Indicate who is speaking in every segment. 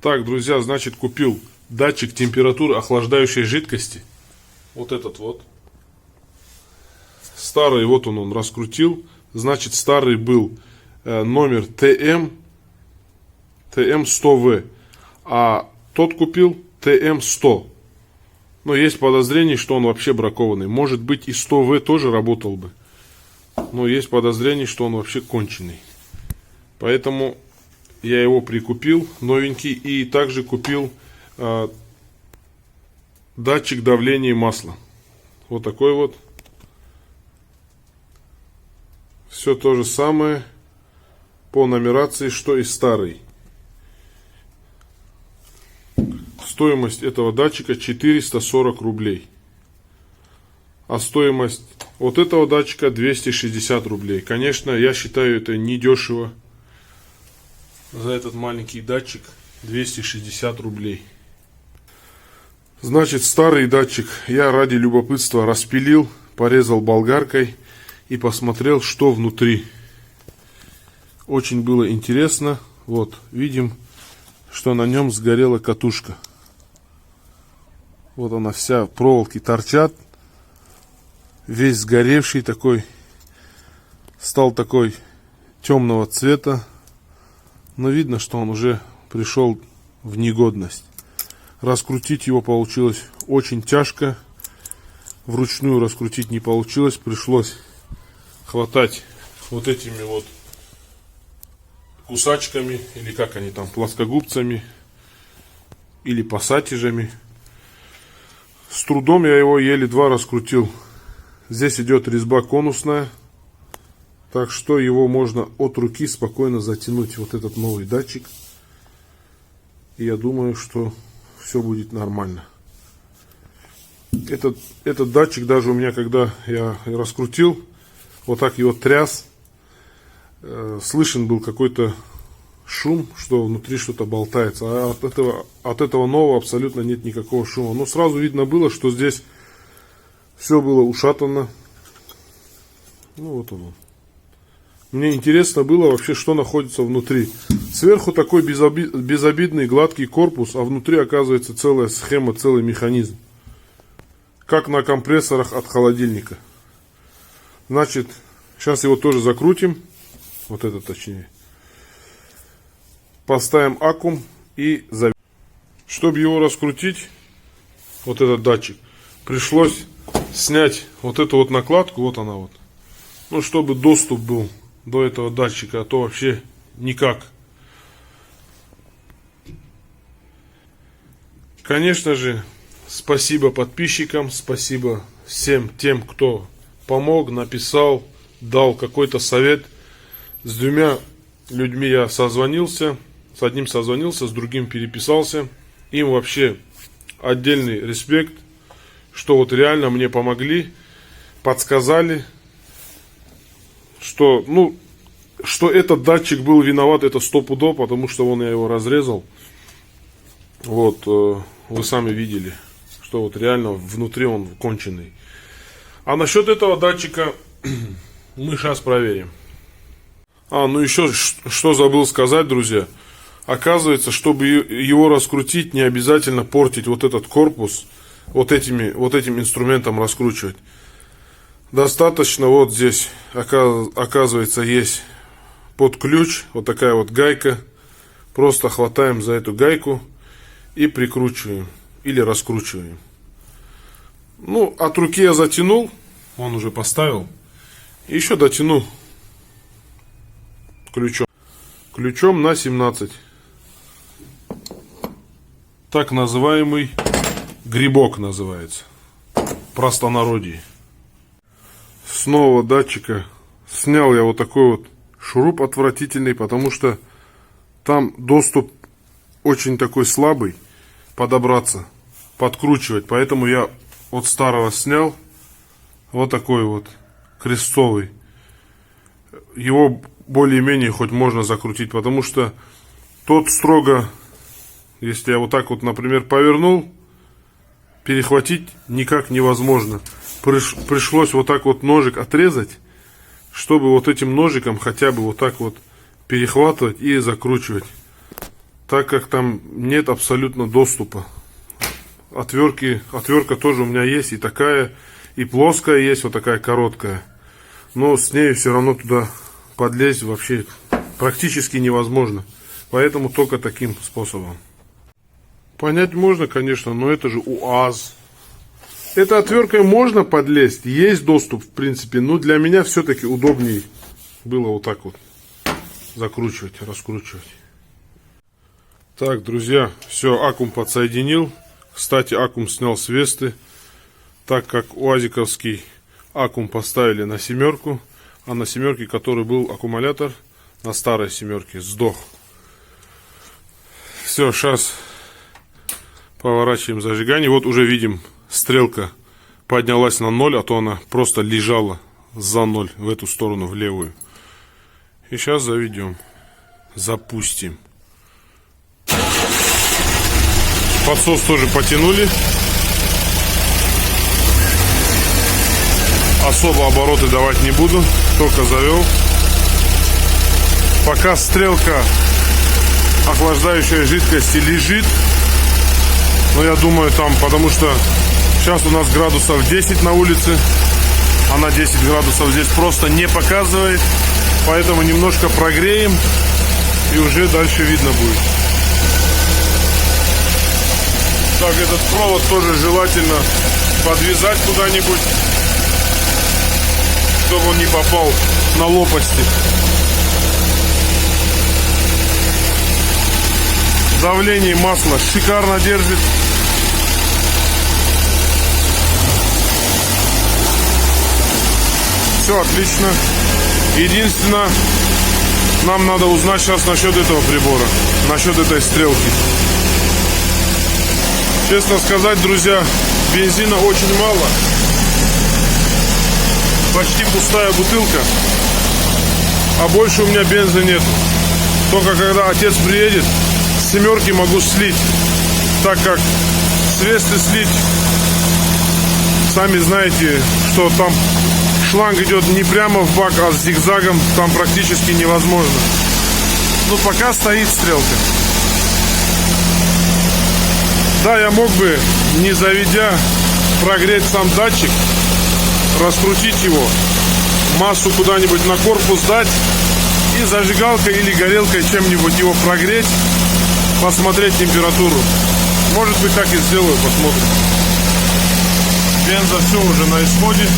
Speaker 1: Так, друзья, значит, купил датчик температуры охлаждающей жидкости. Вот этот вот. Старый, вот он раскрутил. Значит, старый был номер TM100V. А тот купил TM100. Но есть подозрение, что он вообще бракованный. Может быть, и 100V тоже работал бы. Но есть подозрение, что он вообще конченый. Поэтому я его прикупил, новенький. И также купил датчик давления масла. Вот такой вот. Все то же самое по нумерации, что и старый. Стоимость этого датчика 440 рублей. А стоимость вот этого датчика 260 рублей. Конечно, я считаю, это недешево. За этот маленький датчик 260 рублей. Значит, старый датчик я ради любопытства распилил, порезал болгаркой и посмотрел, что внутри. Очень было интересно. Вот, видим, что на нем сгорела катушка. Вот она вся, проволоки торчат. Весь сгоревший такой. Стал такой темного цвета. Но видно, что он уже пришел в негодность. Раскрутить его получилось очень тяжко. Вручную раскрутить не получилось. Пришлось хватать вот этими вот кусачками. Или как они там, плоскогубцами. Или пассатижами. С трудом я его еле два раскрутил. Здесь идет резьба конусная. Так что его можно от руки спокойно затянуть. Вот этот новый датчик. И я думаю, что все будет нормально. Этот датчик даже у меня, когда я раскрутил, вот так его тряс, слышен был какой-то шум, что внутри что-то болтается. А от этого нового абсолютно нет никакого шума. Но сразу видно было, что здесь все было ушатано. Ну вот он. Мне интересно было вообще, что находится внутри. Сверху такой безобидный гладкий корпус, а внутри оказывается целая схема, целый механизм. Как на компрессорах от холодильника. Значит, сейчас его тоже закрутим. Вот это точнее. Поставим аккум и заведем. Чтобы его раскрутить, вот этот датчик, пришлось снять вот эту вот накладку. Вот она вот. Ну, чтобы доступ был до этого датчика, а то вообще никак. Конечно же, спасибо подписчикам, спасибо всем тем, кто помог, написал, дал какой-то совет. С двумя людьми я созвонился. С одним созвонился, с другим переписался. Им вообще отдельный респект, что вот реально мне помогли, подсказали, что, что этот датчик был виноват, это стопудово, потому что вон я его разрезал. Вот, вы сами видели, что вот реально внутри он конченый. А насчет этого датчика мы сейчас проверим. Ну еще что забыл сказать, друзья. Оказывается, чтобы его раскрутить, не обязательно портить вот этот корпус, вот этим инструментом раскручивать. Достаточно вот здесь, оказывается, есть под ключ вот такая вот гайка. Просто хватаем за эту гайку и прикручиваем или раскручиваем. Ну, от руки я затянул, он уже поставил. И еще дотяну ключом на 17. Так называемый грибок называется. Простонародье. С нового датчика снял я вот такой вот шуруп отвратительный, потому что там доступ очень такой слабый подобраться, подкручивать. Поэтому я от старого снял вот такой вот крестцовый. Его более-менее хоть можно закрутить, потому что тот строго, если я вот так вот, например, повернул, перехватить никак невозможно. Пришлось вот так вот ножик отрезать, чтобы вот этим ножиком хотя бы вот так вот перехватывать и закручивать. так как там нет абсолютно доступа. Отвертка тоже у меня есть и такая, и плоская есть, вот такая короткая. Но с ней все равно туда подлезть вообще практически невозможно. Поэтому только таким способом. Понять можно, конечно, но это же УАЗ. Этой отверткой можно подлезть, есть доступ в принципе, но для меня все-таки удобнее было вот так вот закручивать, раскручивать. Так, друзья, все, аккум подсоединил. Кстати, аккум снял с Весты, так как уазиковский аккум поставили на семерку, а на семерке, который был аккумулятор, на старой семерке, сдох. Все, сейчас поворачиваем зажигание. Вот уже видим, стрелка поднялась на 0, а то она просто лежала за 0 в эту сторону, в левую. И сейчас заведем, запустим. Подсос тоже потянули. Особо обороты давать не буду, только завел. Пока стрелка охлаждающей жидкости лежит, но я думаю там, потому что сейчас у нас градусов 10 на улице, она 10 градусов здесь просто не показывает, поэтому немножко прогреем и уже дальше видно будет. Так, этот провод тоже желательно подвязать куда-нибудь, чтобы он не попал на лопасти. Давление масла шикарно держит. Все отлично. Единственное, нам надо узнать сейчас насчет этого прибора, насчет этой стрелки. Честно сказать, друзья, бензина очень мало. Почти пустая бутылка. А больше у меня бенза нет. Только когда отец приедет, с семерки могу слить. Так как с Весты слить, сами знаете, что там шланг идет не прямо в бак, а с зигзагом. Там практически невозможно. Но пока стоит стрелка. Да, я мог бы, не заведя, прогреть сам датчик, раскрутить его, массу куда-нибудь на корпус дать и зажигалкой или горелкой чем-нибудь его прогреть, посмотреть температуру. Может быть, так и сделаю, посмотрим. Бенза все уже на исходе.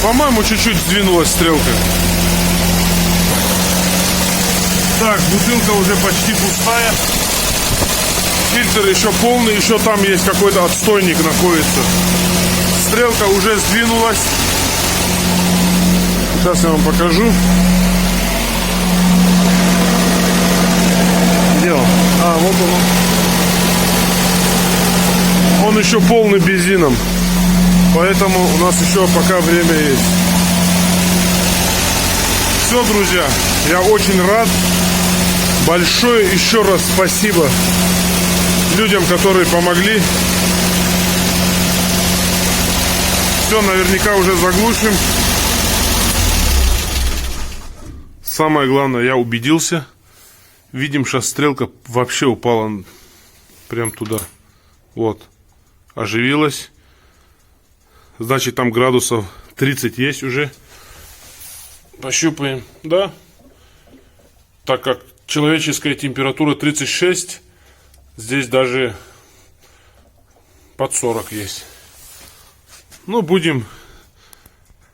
Speaker 1: По-моему, чуть-чуть сдвинулась стрелка. Так, бутылка уже почти пустая. Фильтр еще полный, еще там есть какой-то отстойник находится. Стрелка уже сдвинулась. Сейчас я вам покажу. Где он? А, вот он. Он еще полный бензином. Поэтому у нас еще пока время есть. Все, друзья, я очень рад. Большое еще раз спасибо людям, которые помогли. Все, наверняка уже заглушим. Самое главное, я убедился. Видим, что стрелка вообще упала прям туда. Вот. Оживилась. Значит, там градусов 30 есть уже. Пощупаем. Да. Так как человеческая температура 36, здесь даже под 40 есть. Ну, будем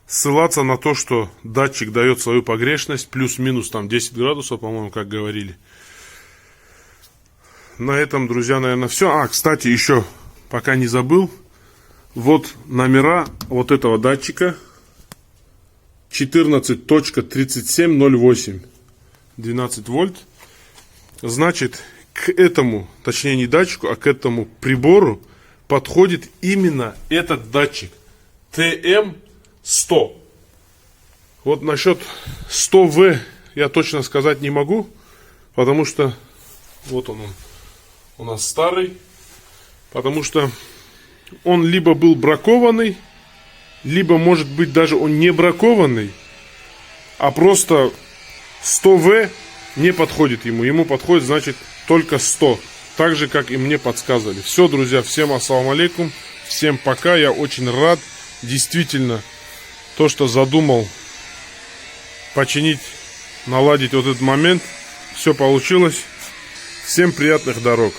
Speaker 1: ссылаться на то, что датчик дает свою погрешность. Плюс-минус там 10 градусов, по-моему, как говорили. На этом, друзья, наверное, все. А, кстати, еще, пока не забыл. Вот номера вот этого датчика 14.3708 12 вольт. Значит, к этому, точнее не датчику, а к этому прибору подходит именно этот датчик TM100. Вот насчет 100В я точно сказать не могу, потому что вот он у нас старый, потому что он либо был бракованный, либо, может быть, даже он не бракованный, а просто 100В не подходит ему. Ему подходит, значит, только 100. Так же, как и мне подсказывали. Все, друзья, всем ассаламу алейкум. Всем пока. Я очень рад. Действительно, то, что задумал починить, наладить вот этот момент, все получилось. Всем приятных дорог.